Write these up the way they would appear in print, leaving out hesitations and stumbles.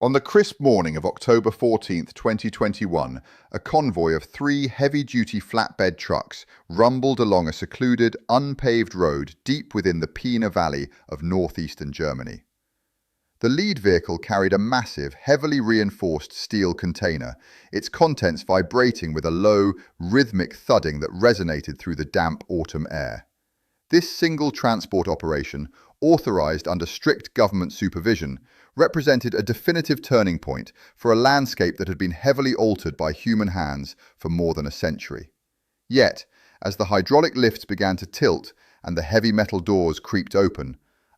On the crisp morning of October 14th, 2021, a convoy of three heavy-duty flatbed trucks rumbled along a secluded, unpaved road deep within the Pina Valley of northeastern Germany. The lead vehicle carried a massive, heavily reinforced steel container, its contents vibrating with a low, rhythmic thudding that resonated through the damp autumn air. This single transport operation, authorized under strict government supervision, represented a definitive turning point for a landscape that had been heavily altered by human hands for more than a century. Yet, as the hydraulic lifts began to tilt and the heavy metal doors creaked open,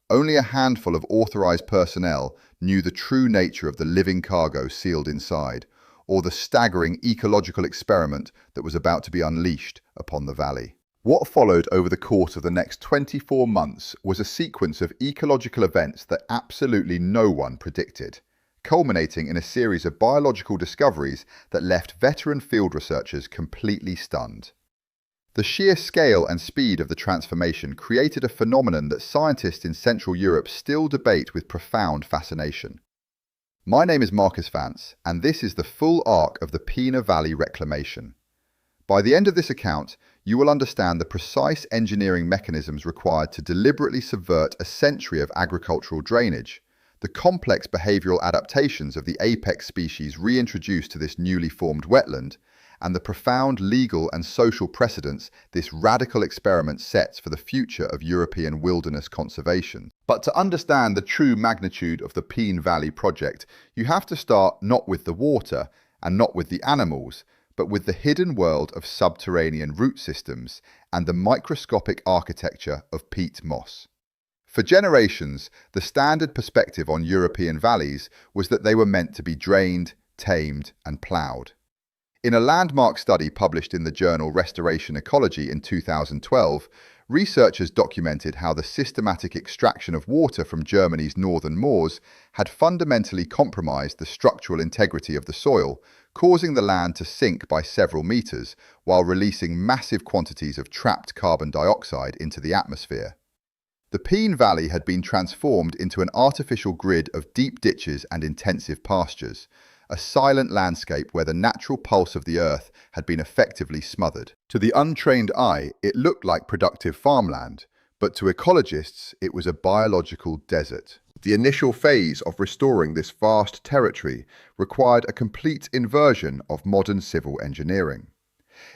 only a handful of authorized personnel knew the true nature of the living cargo sealed inside, or the staggering ecological experiment that was about to be unleashed upon the valley. What followed over the course of the next 24 months was a sequence of ecological events that absolutely no one predicted, culminating in a series of biological discoveries that left veteran field researchers completely stunned. The sheer scale and speed of the transformation created a phenomenon that scientists in Central Europe still debate with profound fascination. My name is Marcus Vance, and this is the full arc of the Pina Valley reclamation. By the end of this account, you will understand the precise engineering mechanisms required to deliberately subvert a century of agricultural drainage, the complex behavioral adaptations of the apex species reintroduced to this newly formed wetland, and the profound legal and social precedents this radical experiment sets for the future of European wilderness conservation. But to understand the true magnitude of the Pina Valley project, you have to start not with the water and not with the animals, but with the hidden world of subterranean root systems and the microscopic architecture of peat moss. For generations, the standard perspective on European valleys was that they were meant to be drained, tamed, and ploughed. In a landmark study published in the journal Restoration Ecology in 2012, researchers documented how the systematic extraction of water from Germany's northern moors had fundamentally compromised the structural integrity of the soil, causing the land to sink by several meters while releasing massive quantities of trapped carbon dioxide into the atmosphere. The Pina Valley had been transformed into an artificial grid of deep ditches and intensive pastures, a silent landscape where the natural pulse of the earth had been effectively smothered. To the untrained eye, it looked like productive farmland, but to ecologists, it was a biological desert. The initial phase of restoring this vast territory required a complete inversion of modern civil engineering.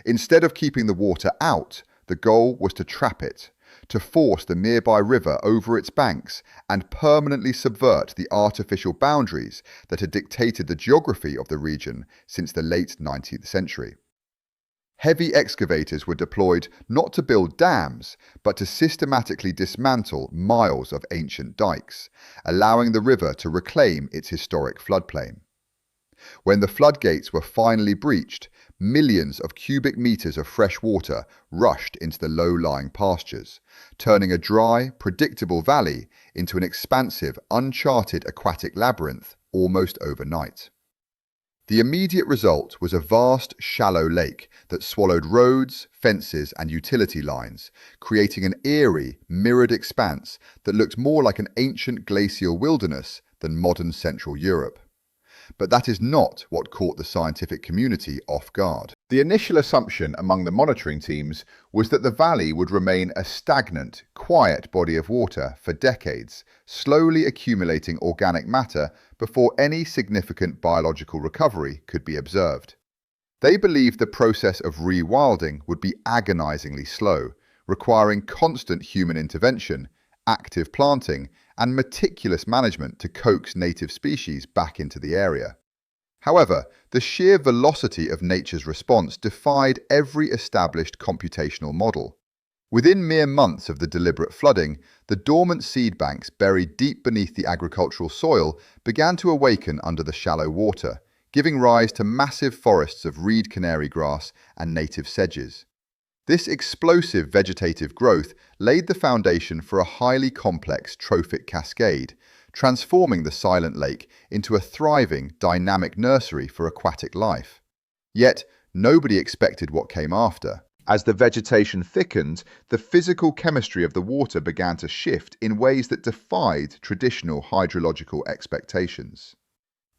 Instead of keeping the water out, the goal was to trap it, to force the nearby river over its banks and permanently subvert the artificial boundaries that had dictated the geography of the region since the late 19th century. Heavy excavators were deployed not to build dams, but to systematically dismantle miles of ancient dikes, allowing the river to reclaim its historic floodplain. When the floodgates were finally breached, millions of cubic meters of fresh water rushed into the low-lying pastures, turning a dry, predictable valley into an expansive, uncharted aquatic labyrinth almost overnight. The immediate result was a vast, shallow lake that swallowed roads, fences, and utility lines, creating an eerie, mirrored expanse that looked more like an ancient glacial wilderness than modern Central Europe. But that is not what caught the scientific community off guard. The initial assumption among the monitoring teams was that the valley would remain a stagnant, quiet body of water for decades, slowly accumulating organic matter before any significant biological recovery could be observed. They believed the process of rewilding would be agonizingly slow, requiring constant human intervention, active planting, and meticulous management to coax native species back into the area. However, the sheer velocity of nature's response defied every established computational model. Within mere months of the deliberate flooding, the dormant seed banks buried deep beneath the agricultural soil began to awaken under the shallow water, giving rise to massive forests of reed canary grass and native sedges. This explosive vegetative growth laid the foundation for a highly complex trophic cascade, transforming the silent lake into a thriving, dynamic nursery for aquatic life. Yet, nobody expected what came after. As the vegetation thickened, the physical chemistry of the water began to shift in ways that defied traditional hydrological expectations.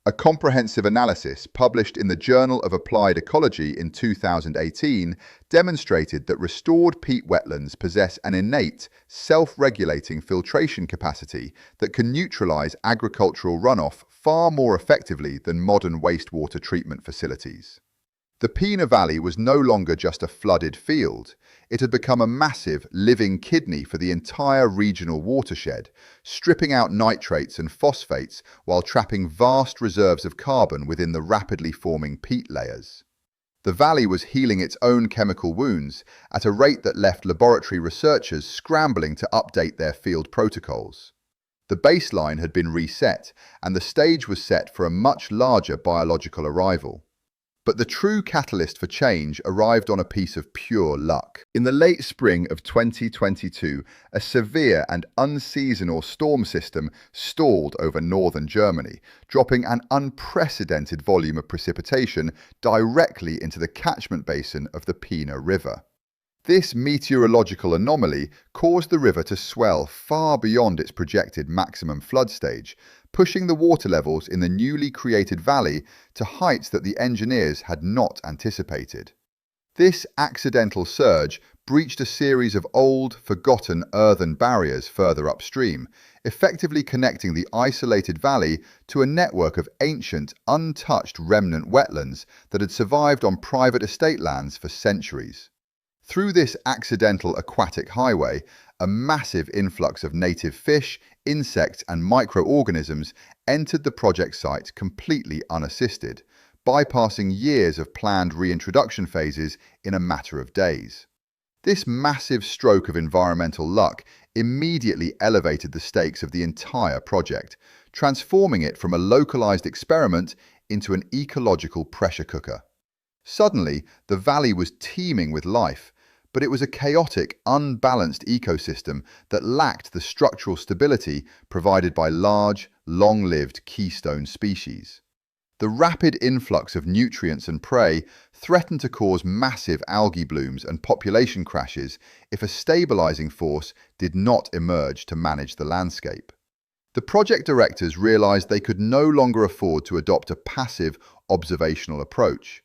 A comprehensive analysis published in the Journal of Applied Ecology in 2018 demonstrated that restored peat wetlands possess an innate, self-regulating filtration capacity that can neutralize agricultural runoff far more effectively than modern wastewater treatment facilities. The Pina Valley was no longer just a flooded field. It had become a massive, living kidney for the entire regional watershed, stripping out nitrates and phosphates while trapping vast reserves of carbon within the rapidly forming peat layers. The valley was healing its own chemical wounds at a rate that left laboratory researchers scrambling to update their field protocols. The baseline had been reset, and the stage was set for a much larger biological arrival. But the true catalyst for change arrived on a piece of pure luck. In the late spring of 2022, a severe and unseasonal storm system stalled over northern Germany, dropping an unprecedented volume of precipitation directly into the catchment basin of the Pina River. This meteorological anomaly caused the river to swell far beyond its projected maximum flood stage, pushing the water levels in the newly created valley to heights that the engineers had not anticipated. This accidental surge breached a series of old, forgotten earthen barriers further upstream, effectively connecting the isolated valley to a network of ancient, untouched remnant wetlands that had survived on private estate lands for centuries. Through this accidental aquatic highway, a massive influx of native fish, insects and microorganisms entered the project site completely unassisted, bypassing years of planned reintroduction phases in a matter of days. This massive stroke of environmental luck immediately elevated the stakes of the entire project, transforming it from a localized experiment into an ecological pressure cooker. Suddenly, the valley was teeming with life, but it was a chaotic, unbalanced ecosystem that lacked the structural stability provided by large, long-lived keystone species. The rapid influx of nutrients and prey threatened to cause massive algae blooms and population crashes if a stabilizing force did not emerge to manage the landscape. The project directors realized they could no longer afford to adopt a passive, observational approach.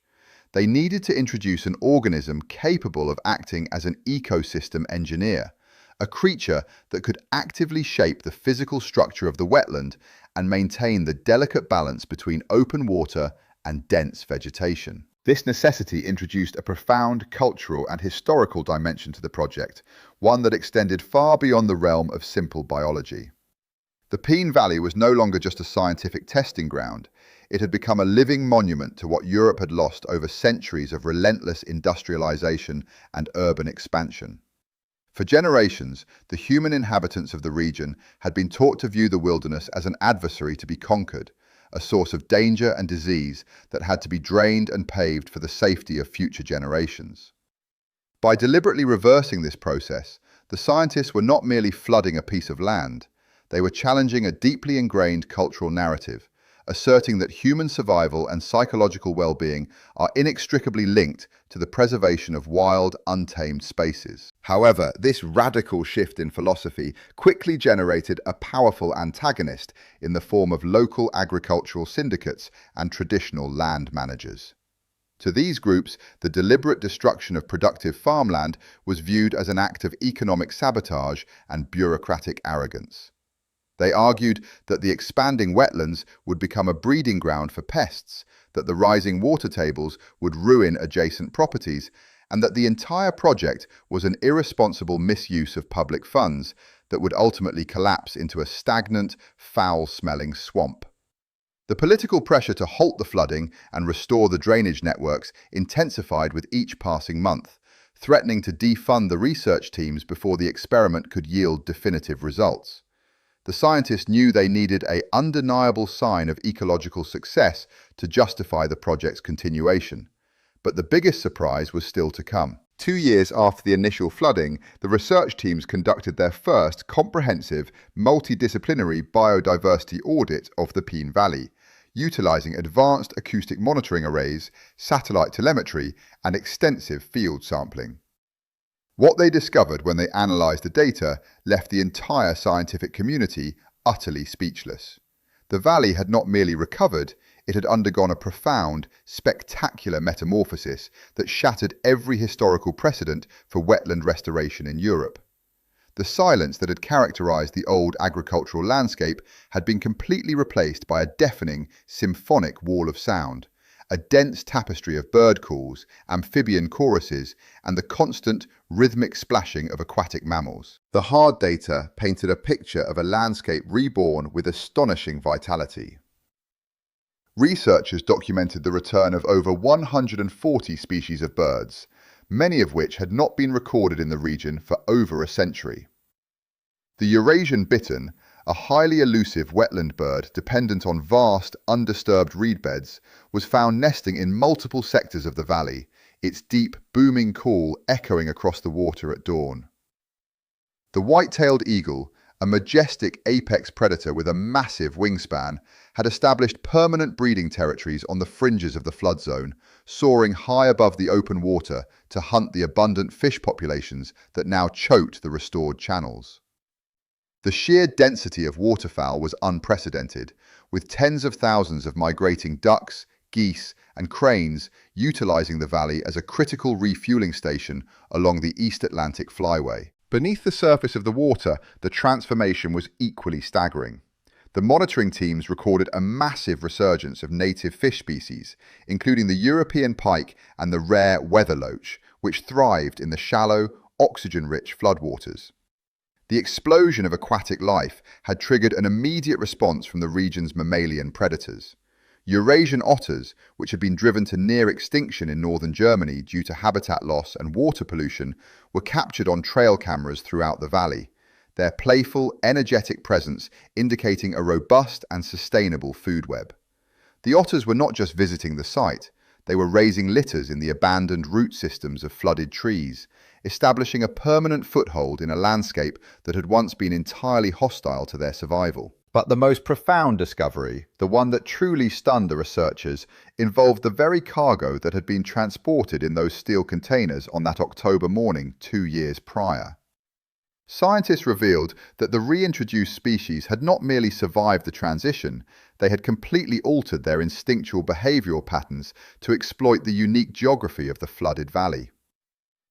They needed to introduce an organism capable of acting as an ecosystem engineer, a creature that could actively shape the physical structure of the wetland and maintain the delicate balance between open water and dense vegetation. This necessity introduced a profound cultural and historical dimension to the project, one that extended far beyond the realm of simple biology. The Pina Valley was no longer just a scientific testing ground. It had become a living monument to what Europe had lost over centuries of relentless industrialization and urban expansion. For generations, the human inhabitants of the region had been taught to view the wilderness as an adversary to be conquered, a source of danger and disease that had to be drained and paved for the safety of future generations. By deliberately reversing this process, the scientists were not merely flooding a piece of land, they were challenging a deeply ingrained cultural narrative, asserting that human survival and psychological well-being are inextricably linked to the preservation of wild, untamed spaces. However, this radical shift in philosophy quickly generated a powerful antagonist in the form of local agricultural syndicates and traditional land managers. To these groups, the deliberate destruction of productive farmland was viewed as an act of economic sabotage and bureaucratic arrogance. They argued that the expanding wetlands would become a breeding ground for pests, that the rising water tables would ruin adjacent properties, and that the entire project was an irresponsible misuse of public funds that would ultimately collapse into a stagnant, foul-smelling swamp. The political pressure to halt the flooding and restore the drainage networks intensified with each passing month, threatening to defund the research teams before the experiment could yield definitive results. The scientists knew they needed an undeniable sign of ecological success to justify the project's continuation. But the biggest surprise was still to come. 2 years after the initial flooding, the research teams conducted their first comprehensive, multidisciplinary biodiversity audit of the Pina Valley, utilizing advanced acoustic monitoring arrays, satellite telemetry, and extensive field sampling. What they discovered when they analysed the data left the entire scientific community utterly speechless. The valley had not merely recovered, it had undergone a profound, spectacular metamorphosis that shattered every historical precedent for wetland restoration in Europe. The silence that had characterized the old agricultural landscape had been completely replaced by a deafening, symphonic wall of sound, a dense tapestry of bird calls, amphibian choruses, and the constant, rhythmic splashing of aquatic mammals. The hard data painted a picture of a landscape reborn with astonishing vitality. Researchers documented the return of over 140 species of birds, many of which had not been recorded in the region for over a century. The Eurasian bittern, a highly elusive wetland bird dependent on vast, undisturbed reed beds, was found nesting in multiple sectors of the valley, its deep, booming call echoing across the water at dawn. The white-tailed eagle, a majestic apex predator with a massive wingspan, had established permanent breeding territories on the fringes of the flood zone, soaring high above the open water to hunt the abundant fish populations that now choked the restored channels. The sheer density of waterfowl was unprecedented, with tens of thousands of migrating ducks, geese, and cranes utilizing the valley as a critical refueling station along the East Atlantic flyway. Beneath the surface of the water, the transformation was equally staggering. The monitoring teams recorded a massive resurgence of native fish species, including the European pike and the rare weatherloach, which thrived in the shallow, oxygen-rich floodwaters. The explosion of aquatic life had triggered an immediate response from the region's mammalian predators. Eurasian otters, which had been driven to near extinction in northern Germany due to habitat loss and water pollution, were captured on trail cameras throughout the valley, their playful, energetic presence indicating a robust and sustainable food web. The otters were not just visiting the site, they were raising litters in the abandoned root systems of flooded trees, establishing a permanent foothold in a landscape that had once been entirely hostile to their survival. But the most profound discovery, the one that truly stunned the researchers, involved the very cargo that had been transported in those steel containers on that October morning 2 years prior. Scientists revealed that the reintroduced species had not merely survived the transition, they had completely altered their instinctual behavioral patterns to exploit the unique geography of the flooded valley.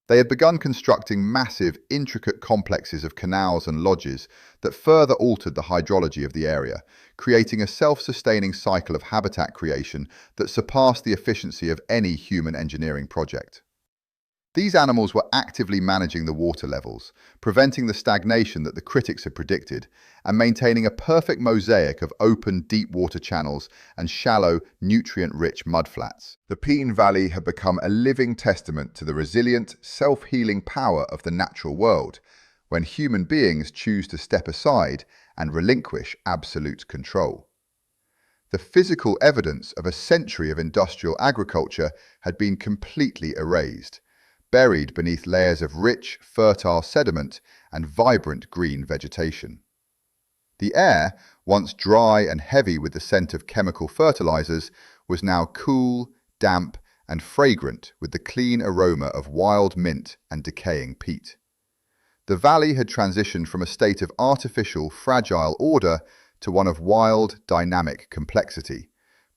They had begun constructing massive, intricate complexes of canals and lodges that further altered the hydrology of the area, creating a self-sustaining cycle of habitat creation that surpassed the efficiency of any human engineering project. These animals were actively managing the water levels, preventing the stagnation that the critics had predicted, and maintaining a perfect mosaic of open, deep water channels and shallow, nutrient-rich mudflats. The Peene Valley had become a living testament to the resilient, self-healing power of the natural world, when human beings choose to step aside and relinquish absolute control. The physical evidence of a century of industrial agriculture had been completely erased, buried beneath layers of rich, fertile sediment and vibrant green vegetation. The air, once dry and heavy with the scent of chemical fertilizers, was now cool, damp, and fragrant with the clean aroma of wild mint and decaying peat. The valley had transitioned from a state of artificial, fragile order to one of wild, dynamic complexity,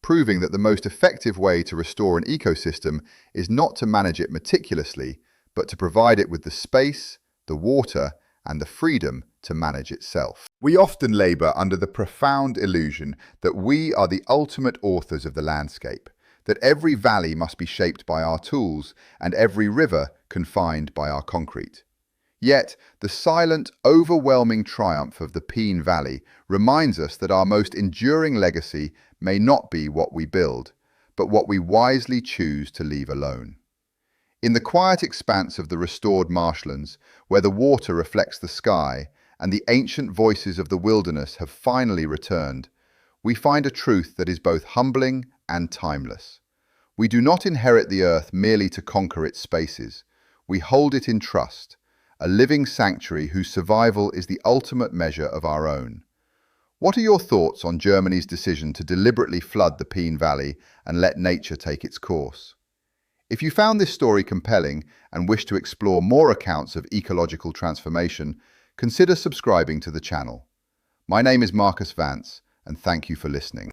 proving that the most effective way to restore an ecosystem is not to manage it meticulously, but to provide it with the space, the water, and the freedom to manage itself. We often labor under the profound illusion that we are the ultimate authors of the landscape, that every valley must be shaped by our tools and every river confined by our concrete. Yet, the silent, overwhelming triumph of the Peene Valley reminds us that our most enduring legacy may not be what we build, but what we wisely choose to leave alone. In the quiet expanse of the restored marshlands, where the water reflects the sky and the ancient voices of the wilderness have finally returned, we find a truth that is both humbling and timeless. We do not inherit the earth merely to conquer its spaces. We hold it in trust, a living sanctuary whose survival is the ultimate measure of our own. What are your thoughts on Germany's decision to deliberately flood the Peene Valley and let nature take its course? If you found this story compelling and wish to explore more accounts of ecological transformation, consider subscribing to the channel. My name is Marcus Vance, and thank you for listening.